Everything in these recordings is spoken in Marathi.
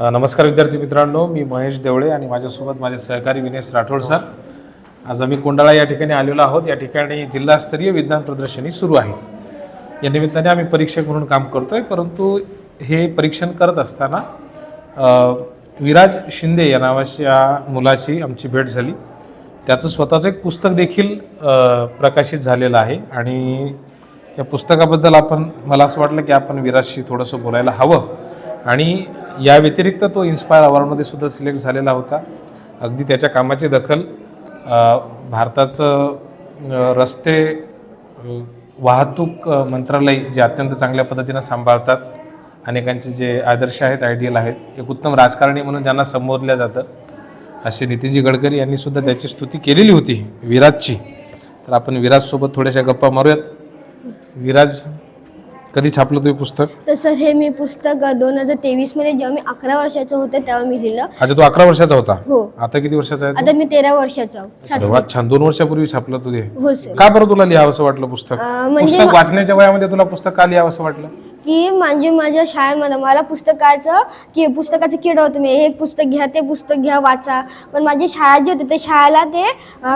नमस्कार विद्यार्थी मित्रांनो, मी महेश देवळे आणि माझ्यासोबत माझे सहकारी विनेश राठोड सर. आज आम्ही कोंडाळा या ठिकाणी आलेलो आहोत. या ठिकाणी जिल्हास्तरीय विज्ञान प्रदर्शनी सुरू आहे. या निमित्ताने आम्ही परीक्षक म्हणून काम करतोय. परंतु हे परीक्षण करत असताना विराज शिंदे या नावाच्या मुलाची आमची भेट झाली. त्याचं स्वतःचं एक पुस्तक देखील प्रकाशित झालेलं आहे आणि या पुस्तकाबद्दल मला असं वाटलं की आपण विराजशी थोडंसं बोलायला हवं. आणि या व्यतिरिक्त तो इन्स्पायर अवॉर्डमध्ये सुद्धा सिलेक्ट झालेला होता. अगदी त्याच्या कामाची दखल भारताचं रस्ते वाहतूक मंत्रालय जे अत्यंत चांगल्या पद्धतीनं सांभाळतात, अनेकांचे जे आदर्श आहेत, आयडियल आहेत, एक उत्तम राजकारणी म्हणून ज्यांना संबोधलं जातं, असे नितीनजी गडकरी यांनी सुद्धा त्याची स्तुती केलेली होती विराजची. तर आपण विराजसोबत थोड्याशा गप्पा मारूयात. विराज, कधी छापलं तुम्ही पुस्तक? तर सर हे मी पुस्तक 2023 मध्ये जेव्हा मी 11 वर्षाचं होते तेव्हा मी लिहिलं. अच्छा, तो 11 वर्षाचा होता? हो. आता किती वर्षाचा आहे? आता मी 13 वर्षाचा अरे वा, छान. 2 वर्षापूर्वी छापलं तुझे? हो सर. का बरं तुला लिहावंसं वाटलं पुस्तक? पुस्तक वाचण्याच्या वयामध्ये तुला पुस्तक का लिहावंसं वाटलं? की म्हणजे माझ्या शाळेमध्ये मला पुस्तकाचं किड होतं. मी एक पुस्तक घ्या, ते पुस्तक घ्या, वाचा. पण माझी शाळा जी होती ते शाळेला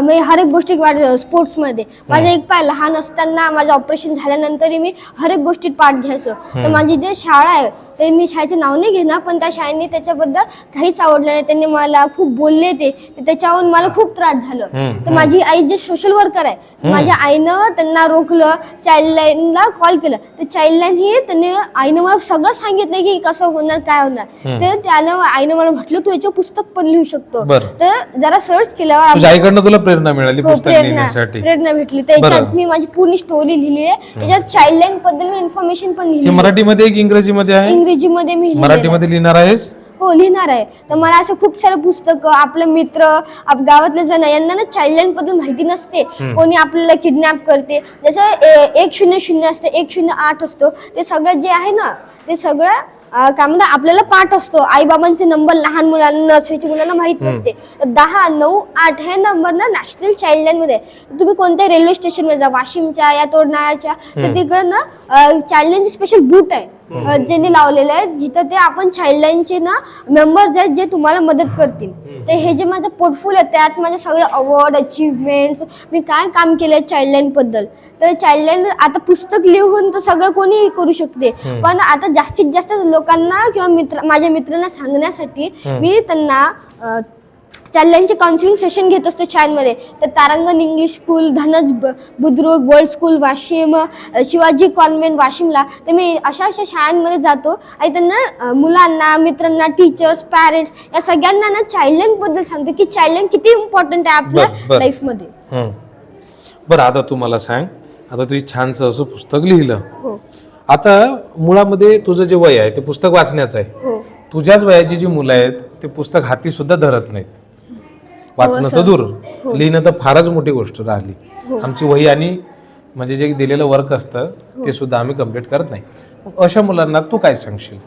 मी हर एक गोष्टी स्पोर्ट्समध्ये माझं एक पाय लहान असताना माझं ऑपरेशन झाल्यानंतर मी हर एक गोष्टीत पार्ट घ्यायचो. तर माझी जे शाळा आहे ते मी शाळेचं नाव नाही घेणार, पण त्या शाळेने त्याच्याबद्दल काहीच आवडलं नाही. त्यांनी मला खूप बोलले, त्याच्यावरून मला खूप त्रास झाला. तर माझी आई जे सोशल वर्कर आहे, माझ्या आईनं त्यांना रोखलं, चाइल्डलाईनला कॉल केलं. तर चाइल्डलाईन ही आईनं मला सगळं सांगितलं की कसं होणार, काय होणार. तर आईनं मला म्हटलं तू याचं पुस्तक पण लिहू शकतो. तर जरा सर्च केल्यावर आईकडनं तुला प्रेरणा मिळाली पुस्तक लिहिण्यासाठी? प्रेरणा भेटली. त्याच्यात मी माझी पूर्ण स्टोरी लिहिली आहे. त्याच्यात चाइल्डलाईन बद्दल मी इन्फॉर्मेशन पण लिहिली. मराठीमध्ये की इंग्रजीमध्ये आहे? इंग्रजीमध्ये मी मराठीमध्ये लिहिणार आहेस? हो, लिहिणार आहे. तर मला असं खूप सारे पुस्तकं, आपले मित्र, गावातले जण यांना ना चाइल्डलाईन बद्दल माहिती नसते. कोणी आपल्याला किडनॅप करते, जसं 100 असते, 108 असतो. ते सगळं जे आहे ना, ते सगळं काय म्हणतात आपल्याला पाठ असतो. आई बाबांचे नंबर लहान मुलांना, नर्सरीच्या मुलांना माहित नसते. 10, 9, 8 हे नंबर ना नॅशनल चाइल्डलाईन मध्ये. तुम्ही कोणत्या रेल्वे स्टेशन मध्ये जा, वाशिमच्या या तोरणाळ्याच्या, तर तिकडे ना चाइल्डलाईनचे स्पेशल बूट आहे ज्यांनी लावलेलं आहे, जिथं ते आपण चाइल्डलाईनचे ना मेंबर्स आहेत जे तुम्हाला मदत करतील. तर हे जे माझं पोर्टफोलिओ आहे त्यात माझे सगळे अवॉर्ड, अचीवमेंट्स, मी काय काम केलंय चाइल्डलाईन बद्दल. तर चाइल्डलाईन आता पुस्तक लिहून तर सगळं कोणीही करू शकते, पण आता जास्तीत जास्त लोकांना किंवा माझ्या मित्रांना सांगण्यासाठी मी त्यांना चाइल्डलाईनचे काउन्सिलिंग सेशन घेत असतो शाळेमध्ये. तर Tarangan English school, Dhanaj Budruk world school Washim, Shivaji convent वाशिमला. तर मी अशा शाळांमध्ये जातो आणि त्यांना मुलांना, मित्रांना, टीचर्स, पॅरेंट्स या सगळ्यांना ना चाइल्डलाईन बद्दल सांगतो की चाइल्डलाईन किती इम्पॉर्टंट आहे आपल्या लाईफमध्ये. बरं, आता तू मला सांग, आता तू छानसं असं पुस्तक लिहिलं. हो. आता मुळामध्ये तुझं जे वय आहे ते पुस्तक वाचण्याचं आहे. हो. तुझ्याच वयाची जी मुलं आहेत ते पुस्तक हाती सुद्धा धरत नाहीत. वाचणं तर दूर, लिहिणं तर फारच मोठी गोष्ट राहिली. आमची वही आणि म्हणजे जे दिलेलं वर्क असतं ते सुद्धा आम्ही कम्प्लीट करत नाही. अशा मुलांना तू काय सांगशील?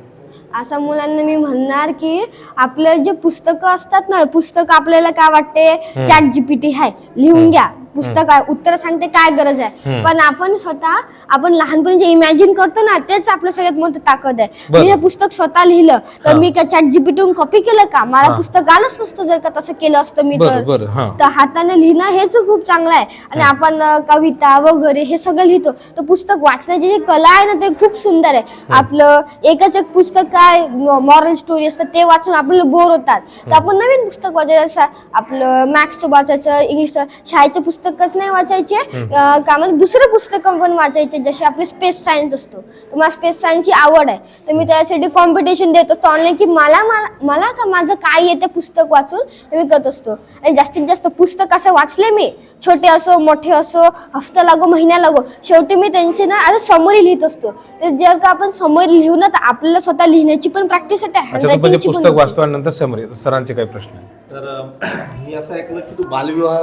अशा मुलांना मी म्हणणार की आपलं जे पुस्तकं असतात ना, पुस्तक आपल्याला काय वाटते चॅट जीपीटी आहे, लिहून घ्या, पुस्तक आहे, उत्तर सांगते, काय गरज आहे. पण आपण लहानपणी जे इमॅजिन करतो ना तेच आपलं सगळ्यात मोठी ताकद आहे. मी हे पुस्तक स्वतः लिहिलं तर मी काय चॅट जीपीटीहून कॉपी केलं का? मला पुस्तक आलंच नसतं जर का तसं केलं असतं मी. तर हाताने लिहिणं हेच खूप चांगलं आहे. आणि आपण कविता वगैरे हे सगळं लिहितो. तर पुस्तक वाचण्याची जी कला आहे ना ते खूप सुंदर आहे. आपलं एकच एक पुस्तक काय मॉरल स्टोरी असतात ते वाचून आपल्याला बोर होतात. तर आपण नवीन पुस्तक वाचायचं, आपलं मॅथ्सचं वाचायचं, इंग्लिशचं, शाळेचं पुस्तकच नाही वाचायचे, का म्हणजे दुसरे पुस्तक पण वाचायचे, जसे आपले स्पेस सायन्स असतो. तर मला स्पेस सायन्सची आवड आहे, तर मी त्यासाठी कॉम्पिटिशन देत असतो ऑनलाईन की मला का माझं काय येते पुस्तक वाचून मी करत असतो. आणि जास्तीत जास्त पुस्तक असं वाचले मी, छोटे असो मोठे असो, हफ्ता लागो महिना लागो, शेवटी मी त्यांचे ना आता समरी लिहित असतो. तर जर का आपण समरी लिहू ना तर आपल्याला स्वतः लिहिण्याची पण प्रॅक्टिस होते. पुस्तक वाचतो आणि नंतर समरी. सरांचे काय प्रश्न आहेत? तर मी असं ऐकलं की तू बालविवाह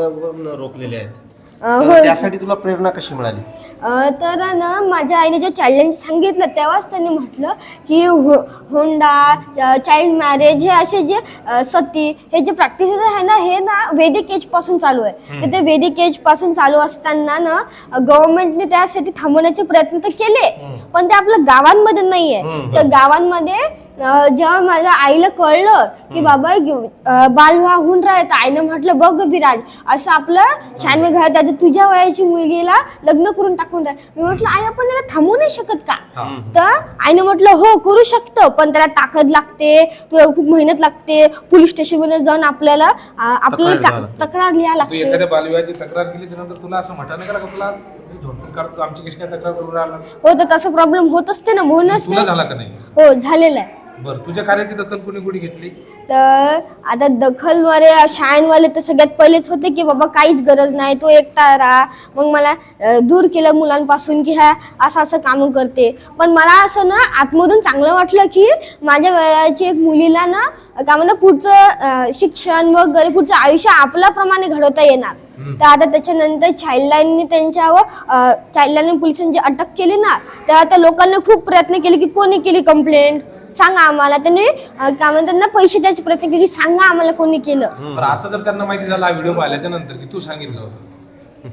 रोखलेले आहेत, तर त्यासाठी तुला प्रेरणा कशी मिळाली? तर ना माझ्या आईने जे चाइल्डलाईन सांगितलं तेव्हाच त्यांनी म्हटलं की हुंडा, चाइल्ड मॅरेज हे असे जे सती हे जे प्रॅक्टिसेस आहे ना हे ना वैदिक एज पासून चालू आहे. तर ते वैदिक एज पासून चालू असताना ना गव्हर्नमेंटने त्यासाठी थांबवण्याचे प्रयत्न तर केले, पण ते आपल्या गावांमध्ये नाहीये. तर गावांमध्ये जेव्हा माझ्या आईला कळलं की बाबा बालविवाह होऊन राहिला, तर आईनं म्हटलं बघ विराज, असं आपलं शान घरात आता तुझ्या वयाची मुलगीला लग्न करून टाकून राहील. मी म्हटलं आई आपण याला थांबवू नाही शकत का? तर आईनं म्हटलं हो करू शकतो, पण त्याला ताकद लागते, तुला खूप मेहनत लागते, पोलीस स्टेशन मध्ये जाऊन आपल्याला तक्रार लिहा तू लागते. एखाद्या बालविवाहाची तक्रार केल्याच्या नंतर तुला असं म्हटलं नाही का तुला झोडपून काढतो, आमची कशी काय तक्रार करून राहिला? हो, तर तसा प्रॉब्लेम होत असते ना, म्हणूनच तुला झाला का नाही? हो झालेला आहे. बरं, तुझ्या कार्याची दखल कोणी कोणी घेतली? तर आता दखलवाले शाळेवाले तर सगळ्यात पहिलेच होते की बाबा काहीच गरज नाही, तो एकटा राहा. मग मला दूर केलं मुलांपासून की हा असं असं कामं करते. पण मला असं ना आतमधून चांगलं वाटलं की माझ्या वयाची एक मुलीला ना काय म्हणतात पुढचं शिक्षण वगैरे पुढचं आयुष्य आपल्याप्रमाणे घडवता येणार. तर आता त्याच्यानंतर चाइल्डलाईनने त्यांच्यावर चाइल्डलाईन पोलिसांची अटक केली ना, तर आता लोकांनी खूप प्रयत्न केले की कोणी केली कंप्लेंट सांगा आम्हाला. त्यांनी काय म्हणतात ना पैसे द्यायचे प्रयत्न केले की सांगा आम्हाला कोणी केलं. पण आता जर त्यांना माहिती झाला व्हिडिओ पाहिल्याच्या नंतर की तू सांगितलं होतं,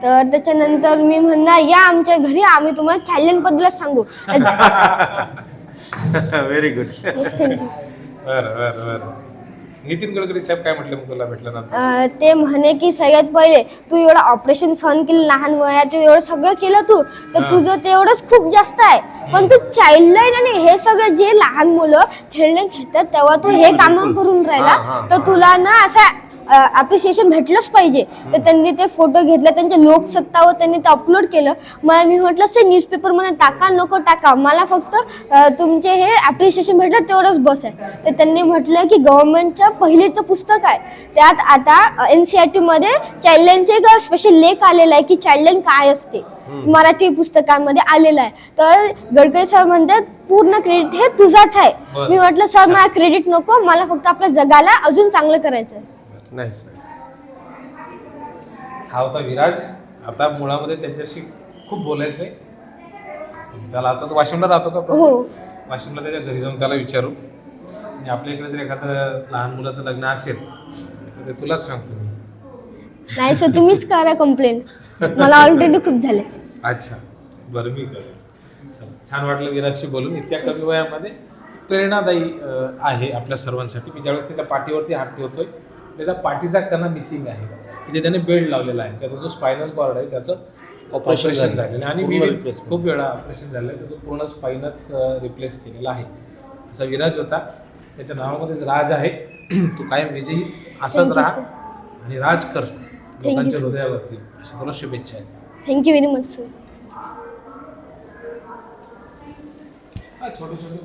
तर त्याच्यानंतर मी म्हणणार या आमच्या घरी, आम्ही तुम्हाला चाइल्डलाईन बद्दलच सांगू. Very good. थँक्यू. बरं बरं बरं. नितीन गडकरी साहेब काय म्हटले मग तुला भेटल्यानंतर? ते म्हणे की सगळ्यात पहिले तू एवढं ऑपरेशन सहन केलं लहान वयात, एवढं सगळं केलं तू, तर तुझं तेवढंच खूप जास्त आहे. पण तू चाइल्डलाईन आणि हे सगळं जे लहान मुलं खेळले घेतात तेव्हा तू हे काम करून राहिला, तर तुला ना असा अप्रिशिएशन भेटलंच पाहिजे. तर त्यांनी ते फोटो घेतले, त्यांच्या लोकसत्तावर त्यांनी ते अपलोड केलं. मला मी म्हटलं से न्यूजपेपर मध्ये टाका नको टाका, मला फक्त तुमचे हे अप्रिशिएशन भेटलं तेवढंच बस आहे. तर त्यांनी म्हटलं की गव्हर्नमेंटचं पहिलेचं पुस्तक आहे, त्यात आता NCERT मध्ये चाइल्डलाईनचे एक स्पेशल लेख आलेला आहे की चाइल्डलाईन काय असते, मराठी पुस्तकांमध्ये आलेला आहे. तर गडकरी सर म्हणतात पूर्ण क्रेडिट हे तुझाच आहे. मी म्हटलं सर मला क्रेडिट नको, मला फक्त आपल्या जगाला अजून चांगलं करायचं आहे. Nice nice. हा होता विराज. आता मुळामध्ये त्याच्याशी खूप बोलायचंय त्याला. आता तो वाशिमला राहतो का? हो. वाशिमला त्याच्या घरी जाऊन त्याला विचारू. आणि आपल्या इकडे जर एखादं लहान मुलाचं लग्न असेल तर ते तुलाच सांगतो मी. नाही सर तुम्हीच करा कंप्लेंट, मला ऑलरेडी खूप झाले. अच्छा बरं मी करेन. चला, छान वाटलं विराजशी बोलून. इतक्या कमी वयामध्ये प्रेरणादायी आहे आपल्या सर्वांसाठी. मी ज्यावेळेस त्याच्या पाठीवरती हात ठेवतोय त्याचा पाठीचा कणा मिसिंग आहे, तिथे त्याने बेल्ट लावलेला आहे. त्याचा जो स्पायनल कॉर्ड आहे त्याचं ऑपरेशन झालेलं आहे आणि खूप वेळा ऑपरेशन झालं आहे. त्याचं पूर्ण स्पाईनच रिप्लेस केलेलं आहे. असा विराज होता. त्याच्या नावामध्येच राज आहे. तू कायम विजयी असंच राहा आणि राज कर लोकांच्या हृदयावरती. अशा तुला शुभेच्छा आहेत. Thank you very much sir. छोटे छोटे